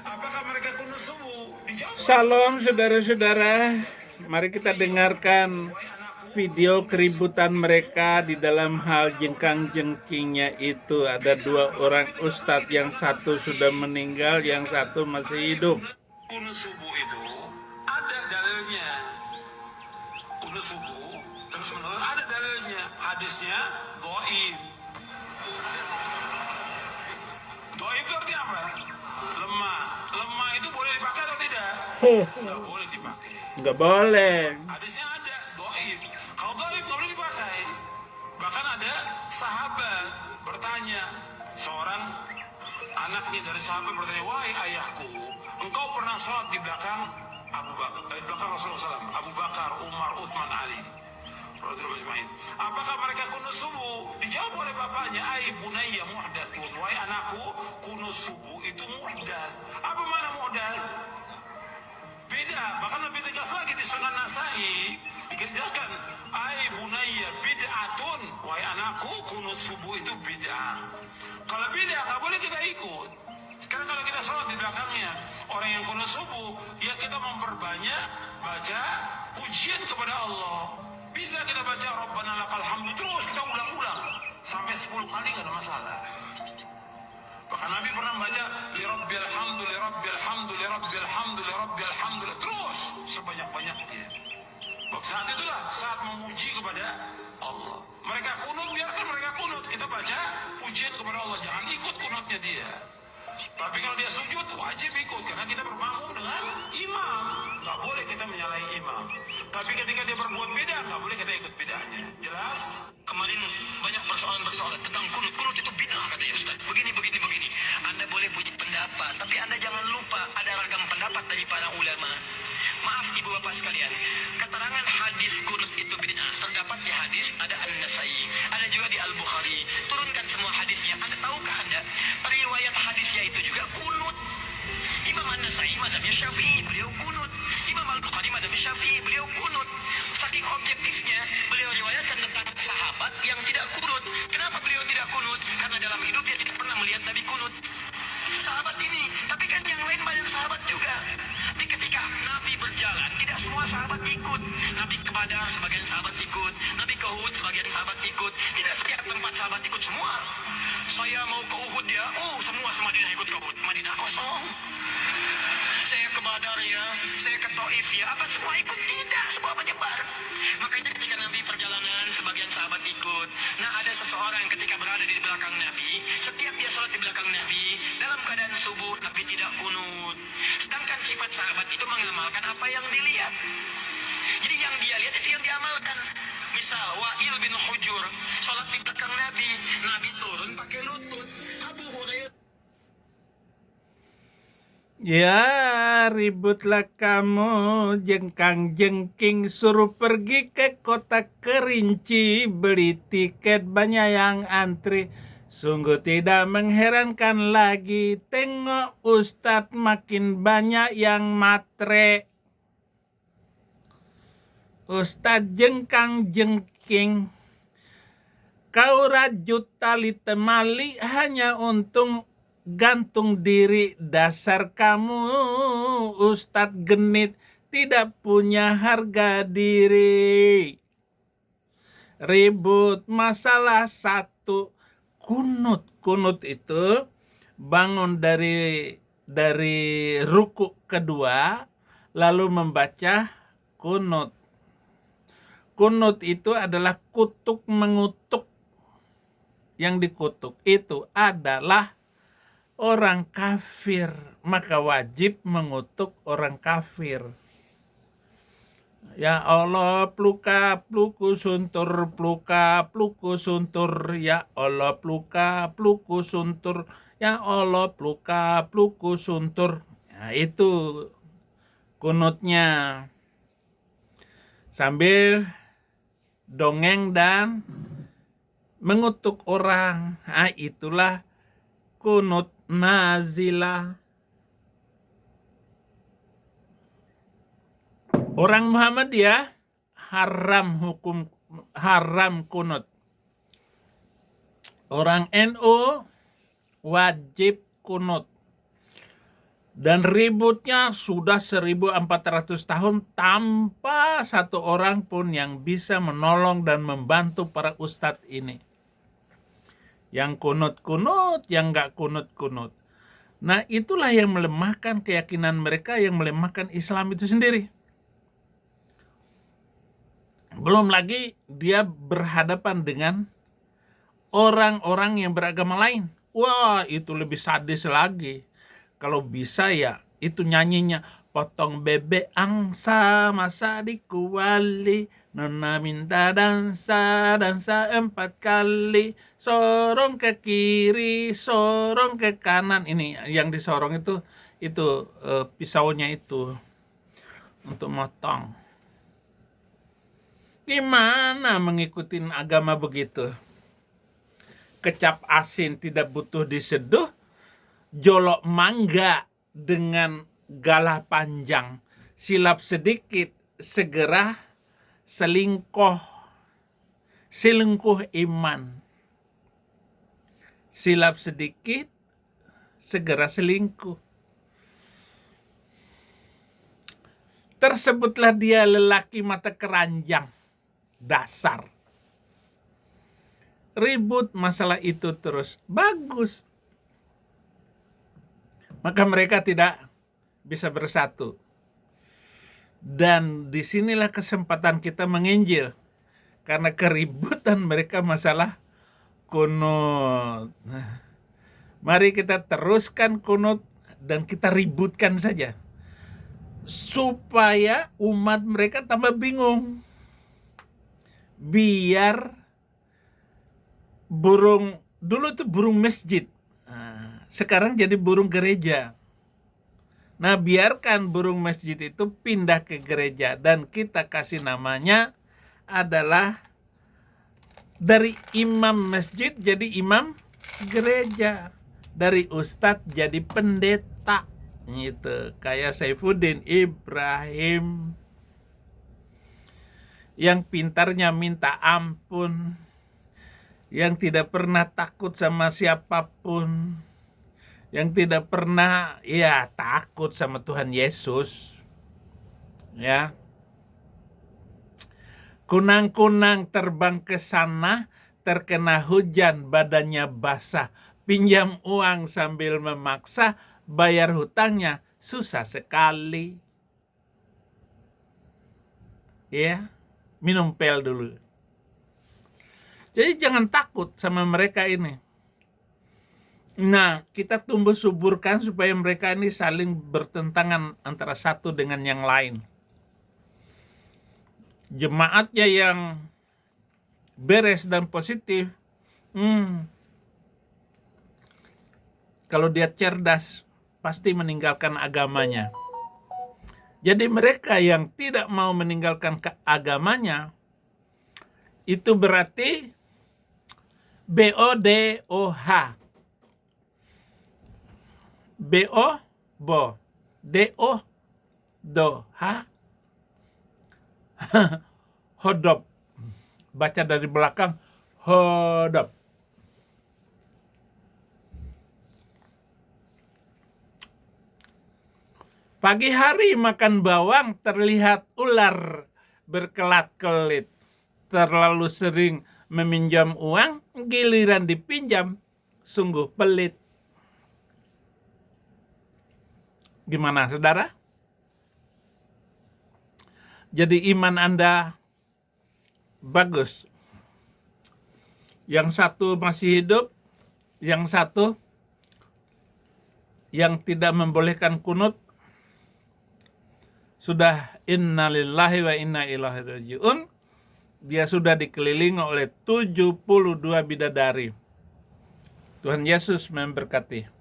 Apakah mereka kunut subuh? Salam saudara-saudara, mari kita dengarkan video keributan mereka di dalam hal jengkang-jengkingnya itu. Ada dua orang ustadz, yang satu sudah meninggal, yang satu masih hidup. Kunut subuh itu ada dalilnya. Kunut subuh terus menerus ada dalilnya. Hadisnya dhaif. Dhaif itu artinya apa? Lemah. Lemah itu boleh dipakai atau tidak? Nggak boleh dipakai. Nggak boleh. Hadisnya ada dhaif. Kalau dhaif nggak boleh dipakai. Bahkan ada sahabat bertanya, seorang anaknya dari sahabat bertanya, wahai ayahku, engkau pernah sholat di belakang Abu Bakar, di belakang Rasulullah SAW, Abu Bakar, Umar, Uthman, Ali. Apakah mereka kunut subuh? Dijawab oleh bapaknya, ai bunayya muhdatsun, wahai anakku, kunut subuh itu muhdats. Apa mana muhdats? Beda, bahkan lebih tegas lagi di Sunan Nasai dijelaskan, ai bunayya bid'atun, wahai anakku, kunut subuh itu bid'ah. Kalau bid'ah nggak boleh kita ikut. Sekarang kalau kita sholat di belakangnya orang yang kunut subuh, ya kita memperbanyak baca pujian kepada Allah. Bisa kita baca Rabbana lakal hamdu terus, kita ulang-ulang sampai 10 kali nggak ada masalah. Bahkan Nabi pernah baca li rabbil hamdu li rabbil hamdu li rabbil hamdu li rabbil hamdu terus sebanyak-banyaknya. Saat itulah saat memuji kepada Allah. Mereka kunut, biarkan mereka kunut, kita baca pujian kepada Allah, jangan ikut kunutnya dia. Tapi kalau dia sujud wajib ikut, karena kita bermakmum dengan imam. Nggak boleh kita menyalahi imam. Tapi ketika dia berbuat beda, nggak boleh kita ikut bedanya. Jelas? Kemarin banyak persoalan tentang kunut. Kunut itu bid'ah katanya Ustaz. Begini. Anda boleh punya pendapat, tapi Anda jangan lupa ada ragam pendapat dari para ulama. Maaf ibu bapak sekalian, keterangan hadis kunut itu bid'ah terdapat di hadis ada An-Nasai, ada juga di Al-Bukhari. Turunkan semua hadisnya. Anda tahukah Anda periwayat hadisnya itu juga kunut? Imam An-Nasai mazhabnya Syafi'i, beliau kunut. Imam Al-Bukhari mazhabnya Syafi'i, beliau kunut. Saking objektifnya, beliau riwayatkan tentang sahabat yang tidak kunut. Kenapa beliau tidak kunut? Karena dalam hidupnya tidak pernah melihat Nabi kunut. Sahabat ini, tapi kan yang lain banyak sahabat juga. Tapi ketika Nabi berjalan, tidak semua sahabat ikut. Nabi ke Badar, sebagian sahabat ikut. Nabi ke Uhud, sebagian sahabat ikut. Tidak setiap tempat sahabat ikut semua. Saya mau ke Uhud ya, semua Madinah ikut ke Uhud. Madinah kosong. Saya ke Badar ya, saya ke Taif ya, apa semua ikut? Tidak, semua menyebar. Makanya ketika Nabi perjalanan, sebagian sahabat ikut. Nah, ada seseorang yang ketika berada di belakang Nabi, setiap dia sholat di belakang Nabi, dalam keadaan subuh, Nabi tidak kunut. Sedangkan sifat sahabat itu mengamalkan apa yang dilihat. Jadi yang dia lihat itu yang diamalkan. Misal, Wa'il bin Hujur, sholat di belakang Nabi, Nabi turun pakai lutut. Abu Hurairah. Ya, ributlah kamu, jengkang-jengking, suruh pergi ke kota Kerinci, beli tiket, banyak yang antri. Sungguh tidak mengherankan lagi, tengok ustadz makin banyak yang matre. Ustadz jengkang-jengking, kau rajut tali temali hanya untung gantung diri. Dasar kamu ustadz genit, tidak punya harga diri. Ribut masalah satu, kunut itu bangun dari ruku kedua lalu membaca kunut. Kunut itu adalah kutuk mengutuk. Yang dikutuk itu adalah orang kafir, maka wajib mengutuk orang kafir. Ya Allah, pluka pluku suntur, pluka pluku suntur. Ya Allah, pluka pluku suntur. Ya Allah, pluka pluku suntur. Nah, itu kunutnya. Sambil dongeng dan mengutuk orang. Nah, itulah kunut nazilah. Orang Muhammadiyah haram kunut. Orang NU wajib kunut. Dan ributnya sudah 1400 tahun tanpa satu orang pun yang bisa menolong dan membantu para ustadz ini. Yang kunut-kunut, yang nggak kunut-kunut. Nah, itulah yang melemahkan keyakinan mereka, yang melemahkan Islam itu sendiri. Belum lagi dia berhadapan dengan orang-orang yang beragama lain. Wah, itu lebih sadis lagi. Kalau bisa ya, itu nyanyinya, potong bebek angsa masa dikuali, nona minta dansa 4 kali, sorong ke kiri, sorong ke kanan. Ini yang disorong itu pisaunya itu untuk motong. Gimana mengikuti agama begitu? Kecap asin tidak butuh diseduh, jolok mangga dengan galah panjang, silap sedikit segera selingkuh iman. Silap sedikit segera selingkuh. Tersebutlah dia lelaki mata keranjang, dasar. Ribut masalah itu terus. Bagus. Maka mereka tidak bisa bersatu. Dan disinilah kesempatan kita menginjil. Karena keributan mereka masalah kunut. Mari kita teruskan kunut dan kita ributkan saja. Supaya umat mereka tambah bingung. Biar dulu itu burung masjid. Sekarang jadi burung gereja. Nah, biarkan burung masjid itu pindah ke gereja dan kita kasih namanya adalah dari imam masjid jadi imam gereja, dari ustadz jadi pendeta. Gitu, kayak Saifuddin Ibrahim yang pintarnya minta ampun, yang tidak pernah takut sama siapapun, yang tidak pernah takut sama Tuhan Yesus. Ya. Kunang-kunang terbang ke sana, terkena hujan, badannya basah, pinjam uang sambil memaksa, bayar hutangnya susah sekali. Ya, minum pil dulu. Jadi jangan takut sama mereka ini. Nah, kita tumbuh suburkan supaya mereka ini saling bertentangan antara satu dengan yang lain. Jemaatnya yang beres dan positif, kalau dia cerdas, pasti meninggalkan agamanya. Jadi mereka yang tidak mau meninggalkan agamanya, itu berarti BODOH. DOH hodop. Baca dari belakang, hodop. Pagi hari makan bawang, terlihat ular berkelat-kelit. Terlalu sering meminjam uang, giliran dipinjam, sungguh pelit. Gimana, saudara? Jadi iman Anda bagus. Yang satu masih hidup, yang satu yang tidak membolehkan kunut, sudah innalillahi wa inna ilaihi raji'un. Dia sudah dikelilingi oleh 72 bidadari. Tuhan Yesus memberkati.